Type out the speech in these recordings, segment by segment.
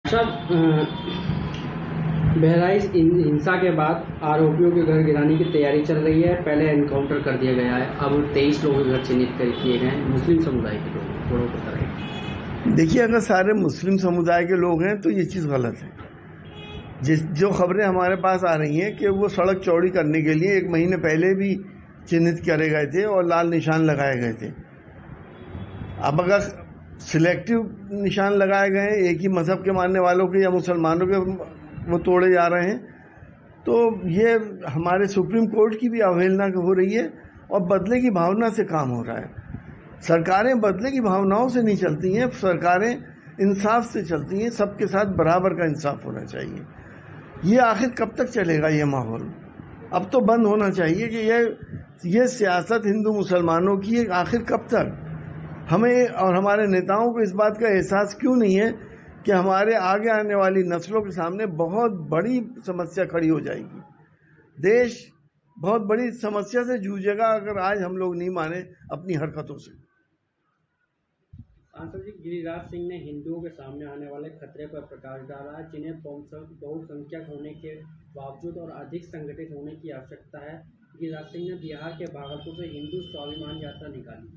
सब बहराइच हिंसा के बाद आरोपियों के घर गिराने की तैयारी चल रही है। पहले एनकाउंटर कर दिया गया है, अब 23 लोगों के घर चिन्हित किए गए हैं मुस्लिम समुदाय के लोग थोड़ों की तरह। देखिए, अगर सारे मुस्लिम समुदाय के लोग हैं तो ये चीज़ गलत है। जो खबरें हमारे पास आ रही हैं कि वो सड़क चौड़ी करने के लिए 1 महीने पहले भी चिन्हित करे गए थे और लाल निशान लगाए गए थे। अब अगर सिलेक्टिव निशान लगाए गए हैं एक ही मज़हब के मानने वालों के या मुसलमानों के, वो तोड़े जा रहे हैं, तो ये हमारे सुप्रीम कोर्ट की भी अवहेलना हो रही है और बदले की भावना से काम हो रहा है। सरकारें बदले की भावनाओं से नहीं चलती हैं, सरकारें इंसाफ से चलती हैं। सबके साथ बराबर का इंसाफ होना चाहिए। ये आखिर कब तक चलेगा ये माहौल? अब तो बंद होना चाहिए कि ये सियासत हिंदू मुसलमानों की आखिर कब तक? हमें और हमारे नेताओं को इस बात का एहसास क्यों नहीं है कि हमारे आगे आने वाली नस्लों के सामने बहुत बड़ी समस्या खड़ी हो जाएगी। देश बहुत बड़ी समस्या से जूझेगा अगर आज हम लोग नहीं माने अपनी हरकतों से। सांसद जी, गिरिराज सिंह ने हिंदुओं के सामने आने वाले खतरे पर प्रकाश डाला है, जिन्हें बहुसंख्यक होने के बावजूद और अधिक संगठित होने की आवश्यकता है। गिरिराज सिंह ने बिहार के भागलपुर से हिंदू स्वाभिमान यात्रा निकाली।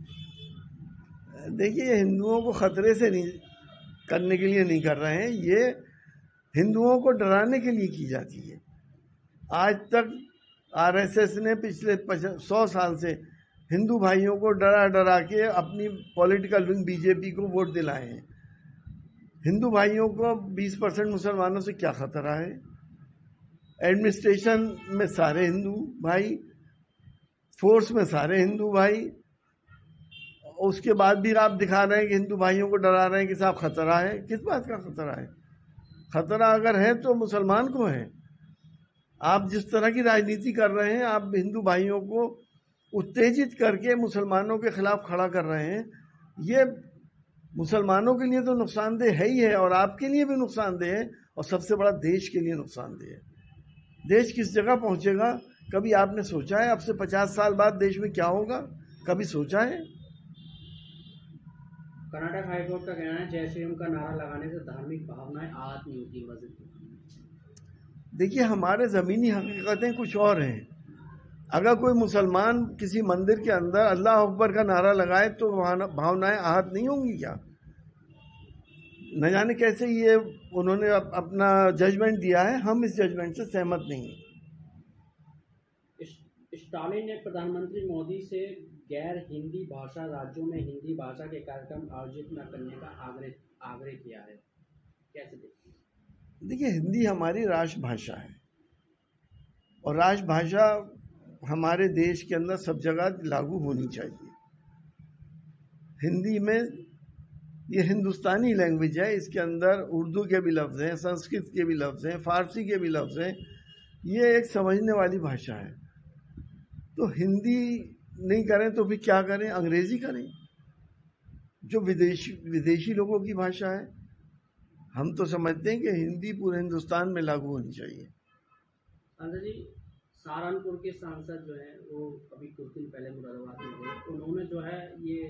देखिए, ये हिंदुओं को खतरे से नहीं करने के लिए नहीं कर रहे हैं, ये हिंदुओं को डराने के लिए की जाती है। आज तक आरएसएस ने पिछले 100 साल से हिंदू भाइयों को डरा डरा के अपनी पॉलिटिकल विंग बीजेपी को वोट दिलाए हैं। हिंदू भाइयों को 20% मुसलमानों से क्या खतरा है? एडमिनिस्ट्रेशन में सारे हिंदू भाई, फोर्स में सारे हिंदू भाई, उसके बाद भी आप दिखा रहे हैं कि हिंदू भाइयों को डरा रहे हैं कि साहब खतरा है। किस बात का खतरा है? खतरा अगर है तो मुसलमान को है। आप जिस तरह की राजनीति कर रहे हैं, आप हिंदू भाइयों को उत्तेजित करके मुसलमानों के खिलाफ खड़ा कर रहे हैं, ये मुसलमानों के लिए तो नुकसानदेह है ही है और आपके लिए भी नुकसानदेह है और सबसे बड़ा देश के लिए नुकसानदेह है। देश किस जगह पहुंचेगा कभी आपने सोचा है? अब से 50 साल बाद देश में क्या होगा, कभी सोचा है? कर्नाटक हाईकोर्ट का कहना है जय श्री राम का नारा लगाने से धार्मिक भावनाएं आहत नहीं होती मस्जिद। देखिए, हमारे ज़मीनी हकीकतें कुछ और हैं। अगर कोई मुसलमान किसी मंदिर के अंदर अल्लाह अकबर का नारा लगाए तो भावनाएं आहत नहीं होंगी क्या? न जाने कैसे ये उन्होंने अपना जजमेंट दिया है, हम इस जजमेंट से सहमत नहीं हैं। स्टालिन ने प्रधानमंत्री मोदी से गैर हिंदी भाषा राज्यों में हिंदी भाषा के कार्यक्रम आयोजित न करने का आग्रह किया है। कैसे देखते हैं? देखिए, हिंदी हमारी राष्ट्रभाषा है और राष्ट्रभाषा हमारे देश के अंदर सब जगह लागू होनी चाहिए। हिंदी में ये हिंदुस्तानी लैंग्वेज है, इसके अंदर उर्दू के भी लफ्ज़ हैं, संस्कृत के भी लफ्ज़ हैं, फारसी के भी लफ्ज़ हैं। ये एक समझने वाली भाषा है। तो हिंदी नहीं करें तो फिर क्या करें? अंग्रेज़ी करें, जो विदेशी लोगों की भाषा है। हम तो समझते हैं कि हिंदी पूरे हिंदुस्तान में लागू होनी चाहिए। सांसद जी, सहारनपुर के सांसद जो हैं वो अभी कुछ दिन पहले मुरादाबाद में गए, उन्होंने जो है ये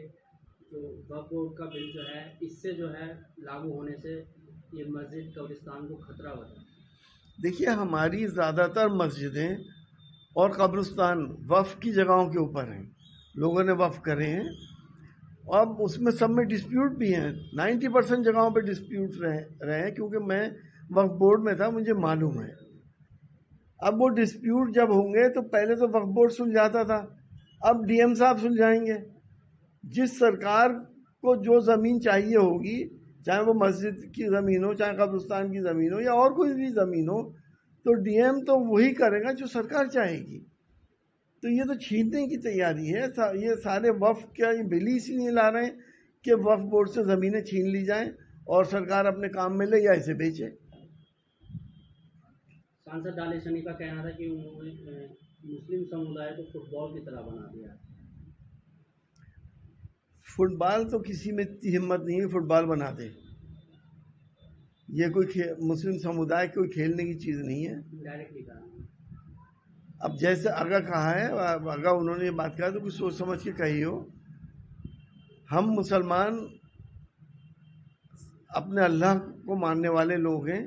जो वक्फ बोर्ड का बिल जो है इससे जो है लागू होने से ये मस्जिद कब्रिस्तान को खतरा बताया। देखिए, हमारी ज़्यादातर मस्जिदें और कब्रिस्तान वक्फ की जगहों के ऊपर हैं, लोगों ने वक्फ करे हैं और उसमें सब में डिस्प्यूट भी हैं। 90% जगहों पे डिस्प्यूट रहे हैं, क्योंकि मैं वक्फ बोर्ड में था, मुझे मालूम है। अब वो डिस्प्यूट जब होंगे तो पहले तो वक्फ बोर्ड सुलझाता था, अब डीएम साहब सुलझाएंगे। जिस सरकार को जो ज़मीन चाहिए होगी, चाहे वो मस्जिद की ज़मीन हो, चाहे कब्रिस्तान की ज़मीन हो या और कोई भी ज़मीन हो, तो डीएम तो वही करेगा जो सरकार चाहेगी। तो ये तो छीनने की तैयारी है। ये सारे वक्फ क्या ये बिल इसलिए ला रहे हैं कि वक्फ बोर्ड से ज़मीनें छीन ली जाएं और सरकार अपने काम में ले या इसे बेचे। सांसद डालेसनी का कहना था कि उन्होंने मुस्लिम समुदाय को फुटबॉल की तरह बना दिया। फुटबॉल तो किसी में इतनी हिम्मत नहीं है फुटबॉल बना दे। ये कोई मुस्लिम समुदाय कोई खेलने की चीज़ नहीं है। डायरेक्टली कहा। अब जैसे अगर कहा है, अगर उन्होंने ये बात कहा तो कुछ सोच समझ के कही हो। हम मुसलमान अपने अल्लाह को मानने वाले लोग हैं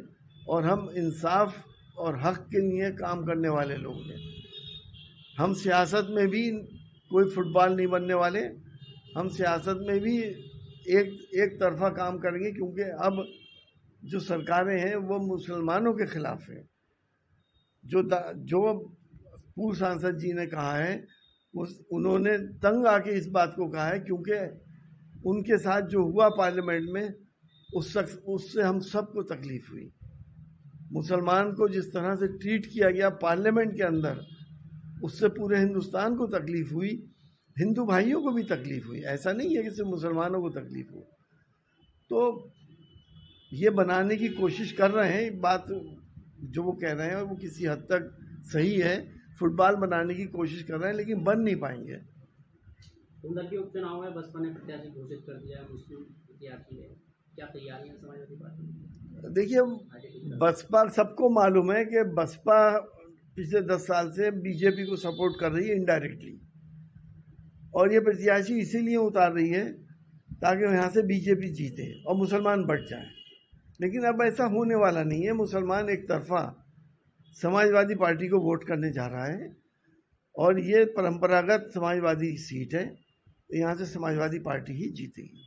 और हम इंसाफ और हक के लिए काम करने वाले लोग हैं। हम सियासत में भी कोई फुटबॉल नहीं बनने वाले। हम सियासत में भी एक तरफा काम करेंगे, क्योंकि अब जो सरकारें हैं वो मुसलमानों के खिलाफ है। जो पूर्व सांसद जी ने कहा है, उन्होंने तंग आके इस बात को कहा है, क्योंकि उनके साथ जो हुआ पार्लियामेंट में उससे हम सबको तकलीफ हुई। मुसलमान को जिस तरह से ट्रीट किया गया पार्लियामेंट के अंदर, उससे पूरे हिंदुस्तान को तकलीफ हुई, हिंदू भाइयों को भी तकलीफ हुई। ऐसा नहीं है कि सिर्फ मुसलमानों को तकलीफ हो। तो ये बनाने की कोशिश कर रहे हैं। बात जो वो कह रहे हैं वो किसी हद तक सही है। फुटबॉल बनाने की कोशिश कर रहे हैं, लेकिन बन नहीं पाएंगे। कुंदरकी उपचुनाव में बसपा ने प्रत्याशी घोषित कर दिया है, मुस्लिम प्रत्याशी है, क्या तैयारियां समाजवादी पार्टी? देखिए, बसपा, सबको मालूम है कि बसपा पिछले 10 साल से बीजेपी को सपोर्ट कर रही है इनडायरेक्टली, और ये प्रत्याशी इसीलिए उतार रही है ताकि यहाँ से बीजेपी जीते और मुसलमान बढ़ जाए। लेकिन अब ऐसा होने वाला नहीं है। मुसलमान एक तरफा समाजवादी पार्टी को वोट करने जा रहा है, और ये परंपरागत समाजवादी सीट है। यहाँ से समाजवादी पार्टी ही जीतेगी।